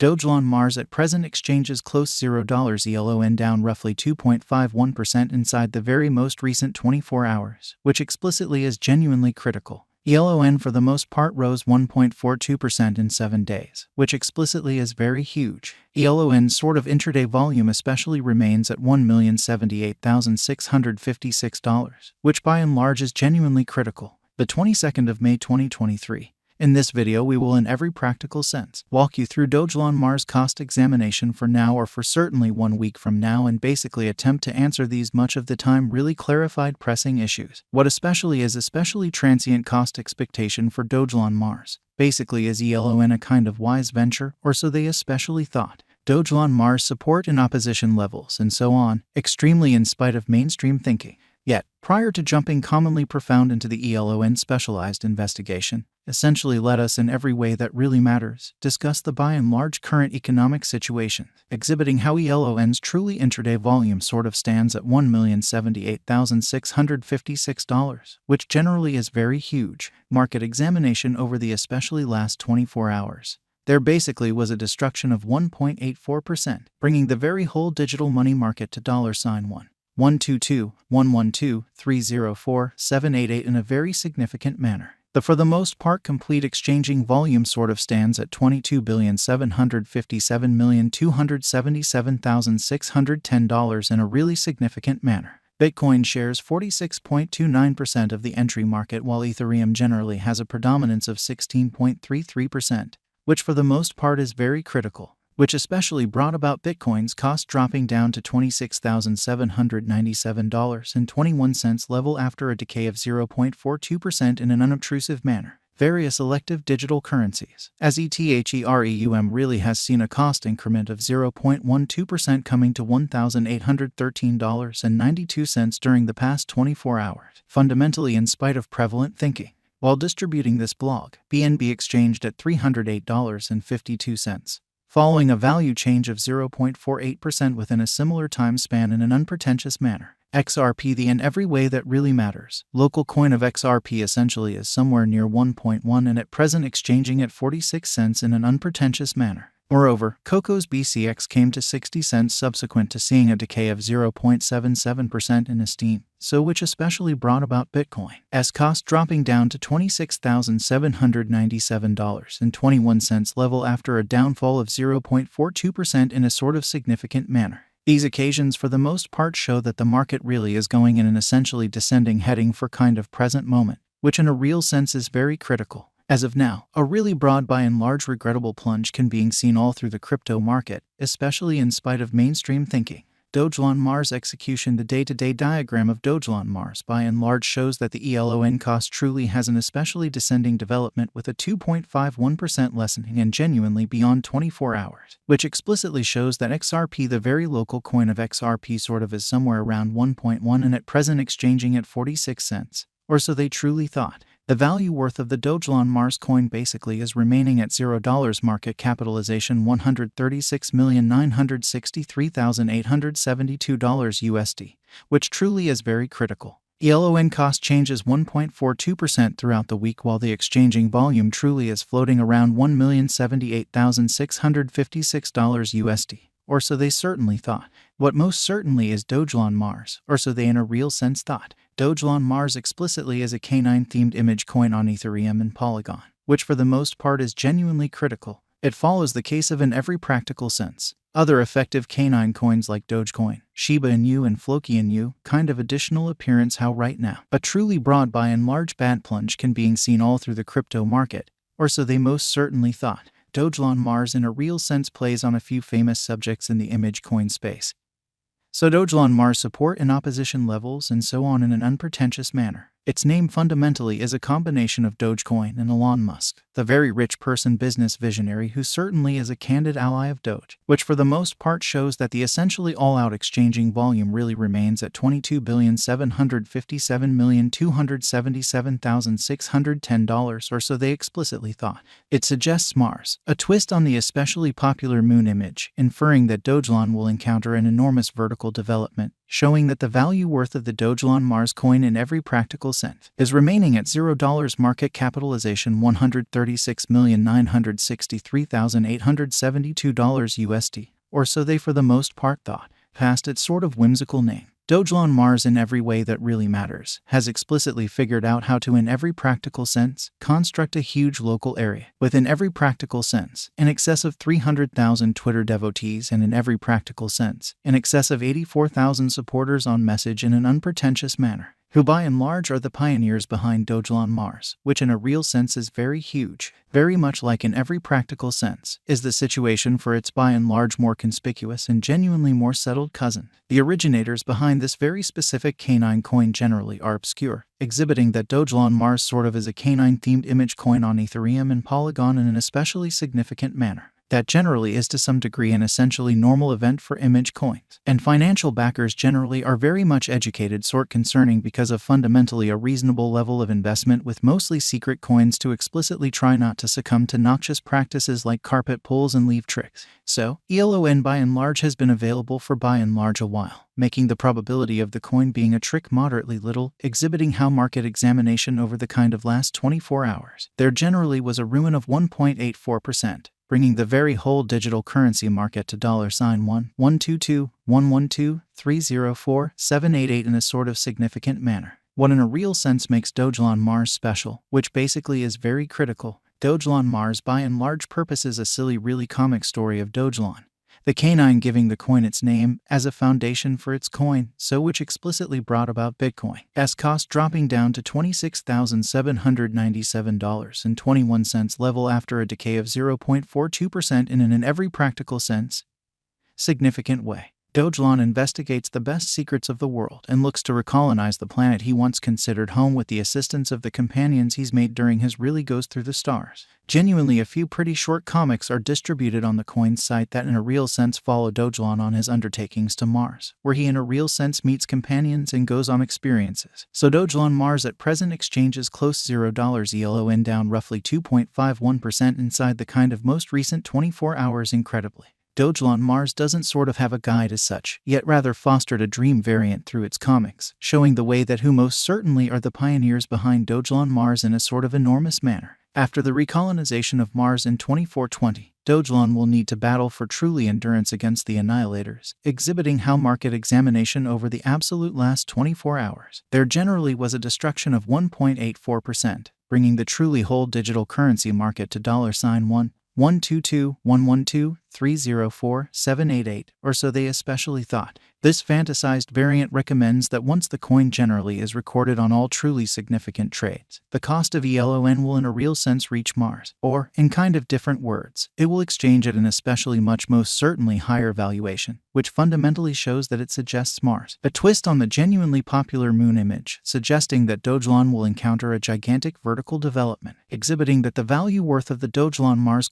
Dogelon Mars at present exchanges close $0 elon down roughly 2.51% inside the very most recent 24 hours, which explicitly is genuinely critical. elon for the most part rose 1.42% in 7 days, which explicitly is very huge. elon's sort of intraday volume especially remains at $1,078,656, which by and large is genuinely critical. The 22nd of May 2023. In this video we will in every practical sense walk you through Dogelon Mars cost examination for now or for certainly 1 week from now and basically attempt to answer these much of the time really clarified pressing issues. What especially transient cost expectation for Dogelon Mars. Basically is elon a kind of wise venture, or so they especially thought. Dogelon Mars support and opposition levels and so on, extremely in spite of mainstream thinking. Yet, prior to jumping commonly profound into the elon specialized investigation, essentially let us in every way that really matters, discuss the by and large current economic situation, exhibiting how elon's truly intraday volume sort of stands at $1,078,656, which generally is very huge. Market examination over the especially last 24 hours. There basically was a destruction of 1.84%, bringing the very whole digital money market to $122,112,304,788 in a very significant manner. The for the most part complete exchanging volume sort of stands at $22,757,277,610 in a really significant manner. Bitcoin shares 46.29% of the entry market while Ethereum generally has a predominance of 16.33%, which for the most part is very critical, which especially brought about Bitcoin's cost dropping down to $26,797.21 level after a decay of 0.42% in an unobtrusive manner. Various elective digital currencies, as Ethereum really has seen a cost increment of 0.12% coming to $1,813.92 during the past 24 hours, fundamentally in spite of prevalent thinking. While distributing this blog, BNB exchanged at $308.52. Following a value change of 0.48% within a similar time span in an unpretentious manner. XRP the in every way that really matters. Local coin of XRP essentially is somewhere near 1.1 and at present exchanging at 46 cents in an unpretentious manner. Moreover, Coco's BCX came to 60 cents subsequent to seeing a decay of 0.77% in esteem, so which especially brought about Bitcoin's cost dropping down to $26,797.21 level after a downfall of 0.42% in a sort of significant manner. These occasions for the most part show that the market really is going in an essentially descending heading for kind of present moment, which in a real sense is very critical. As of now, a really broad by and large regrettable plunge can be seen all through the crypto market, especially in spite of mainstream thinking. Dogelon Mars execution. The day-to-day diagram of Dogelon Mars by and large shows that the elon cost truly has an especially descending development with a 2.51% lessening and genuinely beyond 24 hours, which explicitly shows that XRP, the very local coin of XRP, sort of is somewhere around 1.1 and at present exchanging at 46 cents, or so they truly thought. The value worth of the Dogelon Mars coin basically is remaining at $0 market capitalization $136,963,872 USD, which truly is very critical. elon cost changes 1.42% throughout the week while the exchanging volume truly is floating around $1,078,656 USD, or so they certainly thought. What most certainly is Dogelon Mars, or so they in a real sense thought. Dogelon Mars explicitly is a canine-themed image coin on Ethereum and Polygon, which for the most part is genuinely critical. It follows the case of in every practical sense. Other effective canine coins like Dogecoin, Shiba Inu and Floki Inu kind of additional appearance how right now. A truly broad by and large bad plunge can be seen all through the crypto market, or so they most certainly thought. Dogelon Mars in a real sense plays on a few famous subjects in the image coin space. So Dogelon Mars support and opposition levels and so on in an unpretentious manner. Its name fundamentally is a combination of Dogecoin and Elon Musk, the very rich person business visionary who certainly is a candid ally of Doge, which for the most part shows that the essentially all-out exchanging volume really remains at $22,757,277,610 or so they explicitly thought. It suggests Mars, a twist on the especially popular moon image, inferring that Dogelon will encounter an enormous vertical development, showing that the value worth of the Dogelon Mars coin in every practical sense is remaining at $0, market capitalization $136,963,872 USD, or so they for the most part thought, past its sort of whimsical name. Dogelon Mars, in every way that really matters, has explicitly figured out how to, in every practical sense, construct a huge local area, within every practical sense, in excess of 300,000 Twitter devotees, and in every practical sense, in excess of 84,000 supporters on message in an unpretentious manner, who by and large are the pioneers behind Dogelon Mars, which in a real sense is very huge, very much like in every practical sense is the situation for its by and large more conspicuous and genuinely more settled cousin. The originators behind this very specific canine coin generally are obscure, exhibiting that Dogelon Mars sort of is a canine-themed image coin on Ethereum and Polygon in an especially significant manner. That generally is to some degree an essentially normal event for image coins, and financial backers generally are very much educated sort concerning because of fundamentally a reasonable level of investment with mostly secret coins to explicitly try not to succumb to noxious practices like carpet pulls and leave tricks. So, ELON by and large has been available for by and large a while, making the probability of the coin being a trick moderately little, exhibiting how market examination over the kind of last 24 hours, there generally was a ruin of 1.84%. Bringing the very whole digital currency market to $1,122,112,304,788 in a sort of significant manner. What in a real sense makes Dogelon Mars special, which basically is very critical. Dogelon Mars by and large purpose is a silly, really comic story of Dogelon, the canine giving the coin its name as a foundation for its coin, so which explicitly brought about Bitcoin's cost dropping down to $26,797.21 level after a decay of 0.42% in an every practical sense significant way. Dogelon investigates the best secrets of the world and looks to recolonize the planet he once considered home with the assistance of the companions he's made during his really goes through the stars. Genuinely, a few pretty short comics are distributed on the coin's site that in a real sense follow Dogelon on his undertakings to Mars, where he in a real sense meets companions and goes on experiences. So Dogelon Mars at present exchanges close $0 ELON down roughly 2.51% inside the kind of most recent 24 hours incredibly. Dogelon Mars doesn't sort of have a guide as such, yet rather fostered a dream variant through its comics, showing the way that who most certainly are the pioneers behind Dogelon Mars in a sort of enormous manner. After the recolonization of Mars in 2420, Dogelon will need to battle for truly endurance against the annihilators, exhibiting how market examination over the absolute last 24 hours, there generally was a destruction of 1.84%, bringing the truly whole digital currency market to $1,122,112,304,788, or so they especially thought. This fantasized variant recommends that once the coin generally is recorded on all truly significant trades, the cost of ELON will in a real sense reach Mars, or, in kind of different words, it will exchange at an especially most certainly higher valuation, which fundamentally shows that it suggests Mars. A twist on the genuinely popular moon image, suggesting that Dogelon will encounter a gigantic vertical development, exhibiting that the value worth of the Dogelon Mars